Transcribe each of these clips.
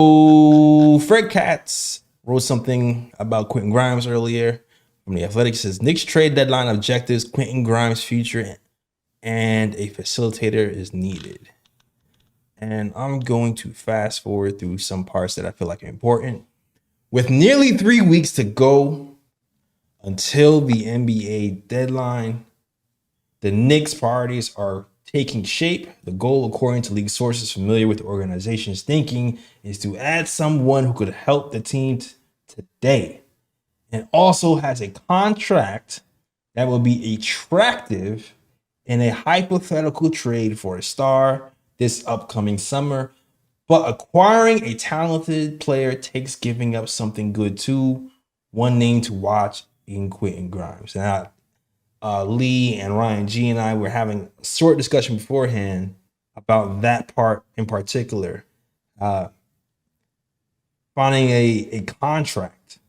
Fred Katz wrote something about Quentin Grimes earlier from the Athletic. It says Knicks trade deadline objectives, Quentin Grimes' future, and a facilitator is needed. And I'm going to fast forward through some parts that I feel like are important. With nearly 3 weeks to go until the NBA deadline, the Knicks' priorities are taking shape. The goal, according to league sources familiar with the organization's thinking, is to add someone who could help the team today and also has a contract that will be attractive in a hypothetical trade for a star this upcoming summer. But acquiring a talented player takes giving up something good too. One name to watch in Quentin Grimes. Now, Lee and Ryan G and I were having a short discussion beforehand about that part in particular. Finding a contract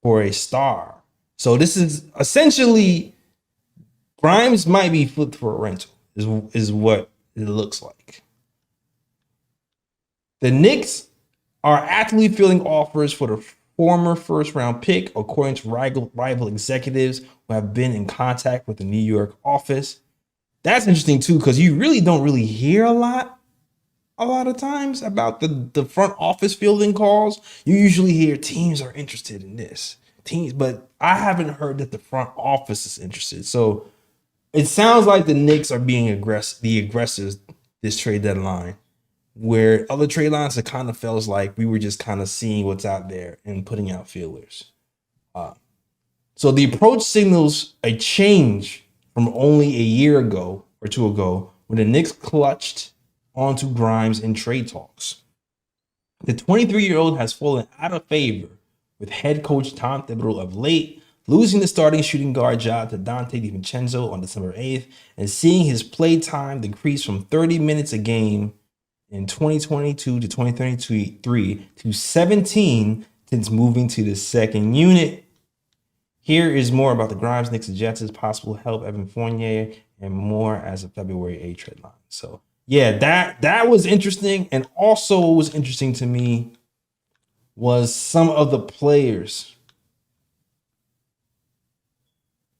for a star. So this is essentially Grimes might be flipped for a rental, is what it looks like. The Knicks are actively fielding offers for the former first-round pick, according to rival executives who have been in contact with the New York office. That's interesting too, because you really don't hear a lot of times about the front office fielding calls. You usually hear teams are interested in this, but I haven't heard that the front office is interested. So it sounds like the Knicks are being the aggressors this trade deadline, where other trade lines, it kind of feels like we were just kind of seeing what's out there and putting out feelers. So the approach signals a change from only a year ago or two ago when the Knicks clutched onto Grimes in trade talks. The 23-year-old has fallen out of favor with head coach Tom Thibodeau of late, losing the starting shooting guard job to Dante DiVincenzo on December 8th and seeing his play time decrease from 30 minutes a game in 2022 to 2023 to 17 since moving to the second unit. Here is more about the Grimes, Knicks, and Jets' possible help, Evan Fournier, and more as of February 8th trade line. So yeah, that was interesting. And also what was interesting to me was some of the players.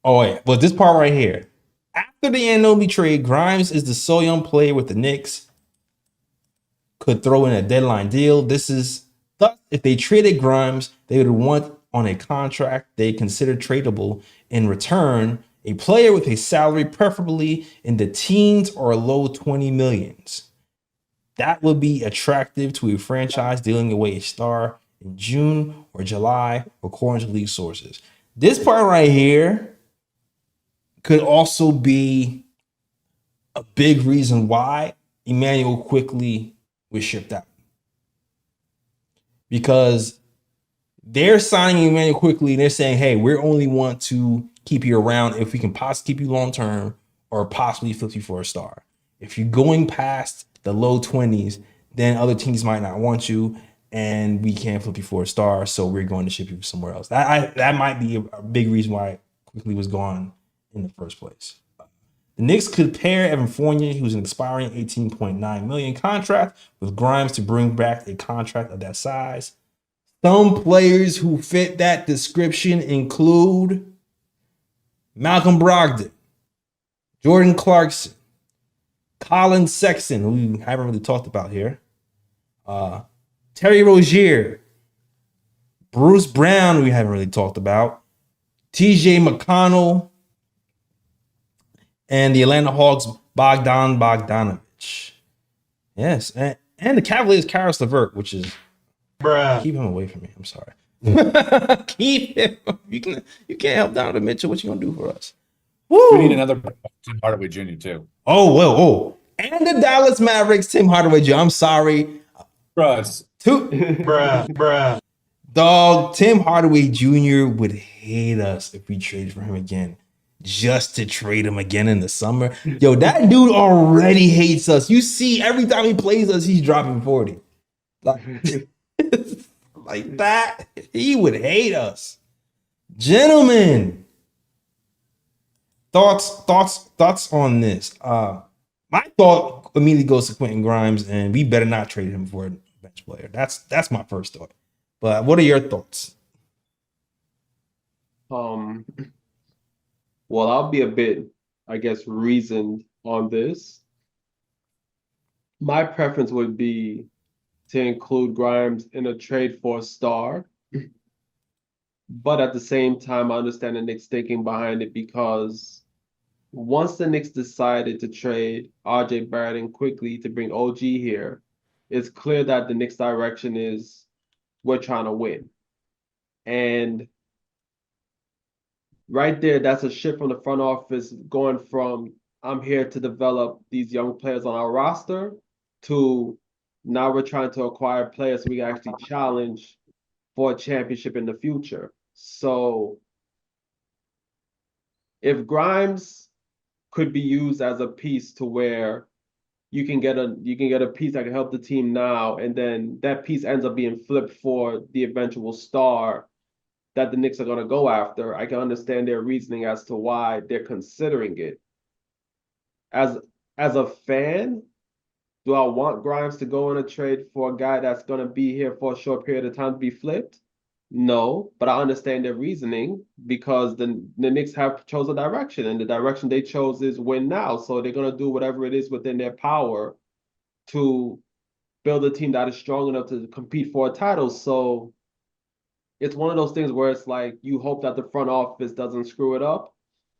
Oh yeah, but this part right here. After the Anunoby trade, Grimes is the sole young player with the Knicks could throw in a deadline deal. This is thus, if they traded Grimes, they would want on a contract they consider tradable. In return, a player with a salary preferably in the teens or low 20 millions. That would be attractive to a franchise dealing away a star in June or July, according to league sources. This part right here could also be a big reason why Emmanuel Quickley was shipped out, because they're signing Emmanuel Quickley and they're saying, hey, we only want to keep you around if we can possibly keep you long term or possibly flip you for a star. If you're going past the low 20s, then other teams might not want you and we can't flip you for a star, so we're going to ship you somewhere else. That might be a big reason why Quickley was gone in the first place. The Knicks could pair Evan Fournier, who's an expiring $18.9 million contract, with Grimes to bring back a contract of that size. Some players who fit that description include Malcolm Brogdon, Jordan Clarkson, Colin Sexton, who we haven't really talked about here, Terry Rozier, Bruce Brown, who we haven't really talked about, TJ McConnell, and the Atlanta Hawks, Bogdan Bogdanovic. Yes, and the Cavaliers, Karis LeVert, which is keep him away from me. I'm sorry. Keep him. You can't help Donovan Mitchell. What you gonna do for us? Woo! We need another Tim Hardaway Jr. too. Oh. And the Dallas Mavericks, Tim Hardaway Jr. I'm sorry. Bruh. Dog, Tim Hardaway Jr. would hate us if we traded for him again. Just to trade him again in the summer. Yo, that dude already hates us. You see, every time he plays us, he's dropping 40. Like that, he would hate us. Gentlemen, thoughts on this. My thought immediately goes to Quentin Grimes, and we better not trade him for a bench player. That's my first thought. But what are your thoughts? Um, well, I'll be a bit, I guess, reasoned on this. My preference would be to include Grimes in a trade for a star, but at the same time, I understand the Knicks thinking behind it because once the Knicks decided to trade RJ Barrett and quickly to bring OG here, it's clear that the Knicks' direction is we're trying to win. And right there, that's a shift from the front office going from I'm here to develop these young players on our roster to now we're trying to acquire players so we can actually challenge for a championship in the future. So if Grimes could be used as a piece to where you can get a piece that can help the team now, and then that piece ends up being flipped for the eventual star that the Knicks are going to go after, I can understand their reasoning as to why they're considering it. As a fan, do I want Grimes to go in a trade for a guy that's going to be here for a short period of time to be flipped? No, but I understand their reasoning because the Knicks have chose a direction, and the direction they chose is win now. So they're going to do whatever it is within their power to build a team that is strong enough to compete for a title. So it's one of those things where it's like you hope that the front office doesn't screw it up.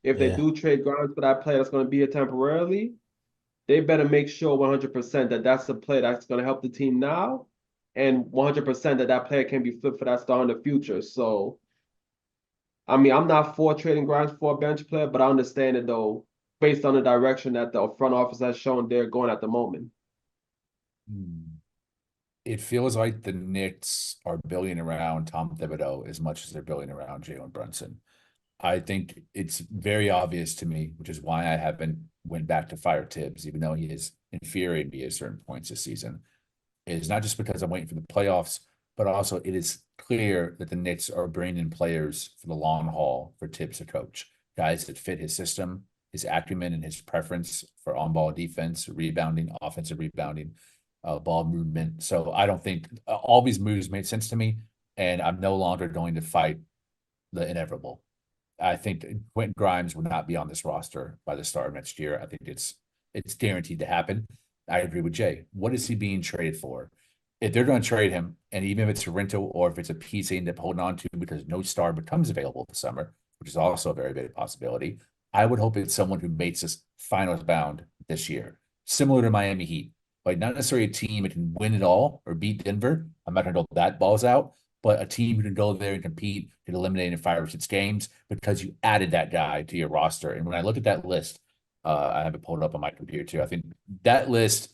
If they do trade Grimes for that player that's going to be here temporarily, they better make sure 100% that that's the player that's going to help the team now, and 100% that that player can be flipped for that star in the future. So, I mean, I'm not for trading Grimes for a bench player, but I understand it though, based on the direction that the front office has shown they're going at the moment. It feels like the Knicks are building around Tom Thibodeau as much as they're building around Jalen Brunson. I think it's very obvious to me, which is why I haven't went back to fire Tibbs, even though he has infuriated me at certain points this season. It's not just because I'm waiting for the playoffs, but also it is clear that the Knicks are bringing in players for the long haul for Tibbs to coach, guys that fit his system, his acumen, and his preference for on-ball defense, rebounding, offensive rebounding, ball movement. So I don't think all these moves made sense to me, and I'm no longer going to fight the inevitable. I think Quentin Grimes will not be on this roster by the start of next year. I think it's guaranteed to happen. I agree with Jay. What is he being traded for? If they're going to trade him, and even if it's a rental or if it's a piece they end up holding on to because no star becomes available this summer, which is also a very big possibility, I would hope it's someone who makes us finals bound this year, similar to Miami Heat. Like not necessarily a team that can win it all or beat Denver. I'm not going to know that balls out, but a team who can go there and compete, can eliminate in 5 or 6 games because you added that guy to your roster. And when I look at that list, I have it pulled up on my computer too. I think that list,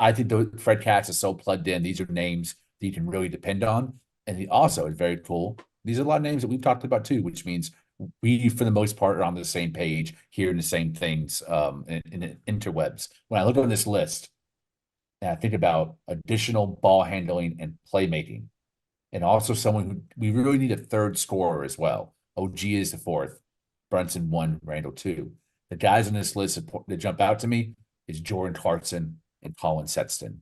I think Fred Katz is so plugged in. These are names that you can really depend on. And he also is very cool. These are a lot of names that we've talked about too, which means we, for the most part, are on the same page, hearing the same things in interwebs. When I look on this list, and I think about additional ball handling and playmaking, and also someone who we really need a third scorer as well. OG is the fourth, Brunson 1, Randall 2. The guys on this list that jump out to me is Jordan Clarkson and Colin Sexton.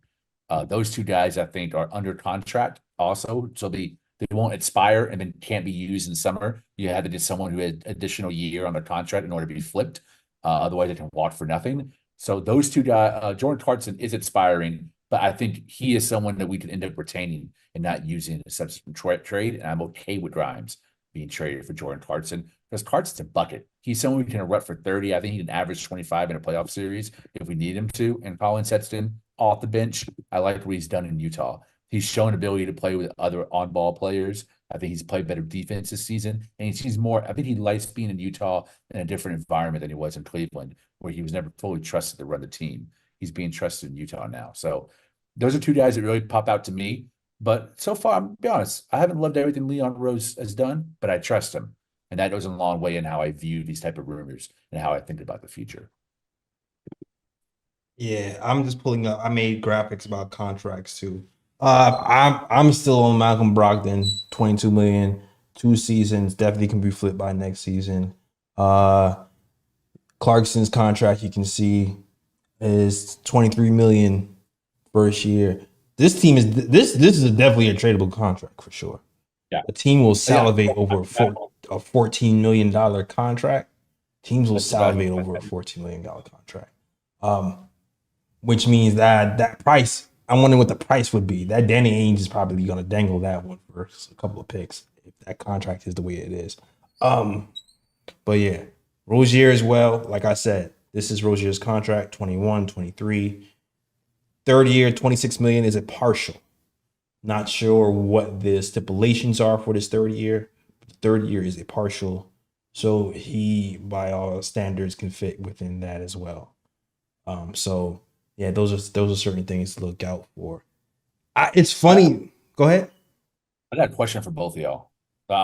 Those two guys, I think, are under contract also, so they won't expire and then can't be used in summer. You had to get someone who had additional year on their contract in order to be flipped. Otherwise, they can walk for nothing. So those two guys, Jordan Clarkson is expiring, but I think he is someone that we could end up retaining and not using in a subsequent trade. And I'm okay with Grimes being traded for Jordan Clarkson because Clarkson's a bucket. He's someone who can erupt for 30. I think he can average 25 in a playoff series if we need him to. And Colin Sexton off the bench, I like what he's done in Utah. He's shown ability to play with other on-ball players. I think he's played better defense this season, and he seems more. I think he likes being in Utah in a different environment than he was in Cleveland, where he was never fully trusted to run the team. He's being trusted in Utah now. So those are two guys that really pop out to me. But so far, I'm be honest, I haven't loved everything Leon Rose has done, but I trust him, and that goes a long way in how I view these type of rumors and how I think about the future. Yeah, I'm just pulling up. I made graphics about contracts too. I'm still on Malcolm Brogdon, 22 million, 2 seasons, definitely can be flipped by next season. Clarkson's contract you can see is 23 million first year. this team is this is definitely a tradable contract for sure. Yeah. A team will salivate over a $14 million contract. Teams will That's about- salivate over a $14 million contract. Which means that price, I'm wondering what the price would be. That Danny Ainge is probably going to dangle that one for a couple of picks if that contract is the way it is. But yeah, Rozier as well. Like I said, this is Rozier's contract, 21, 23. Third year, 26 million is a partial. Not sure what the stipulations are for this third year. Third year is a partial. So he, by all standards, can fit within that as well. So yeah, those are certain things to look out for. It's funny. Go ahead. I got a question for both of y'all.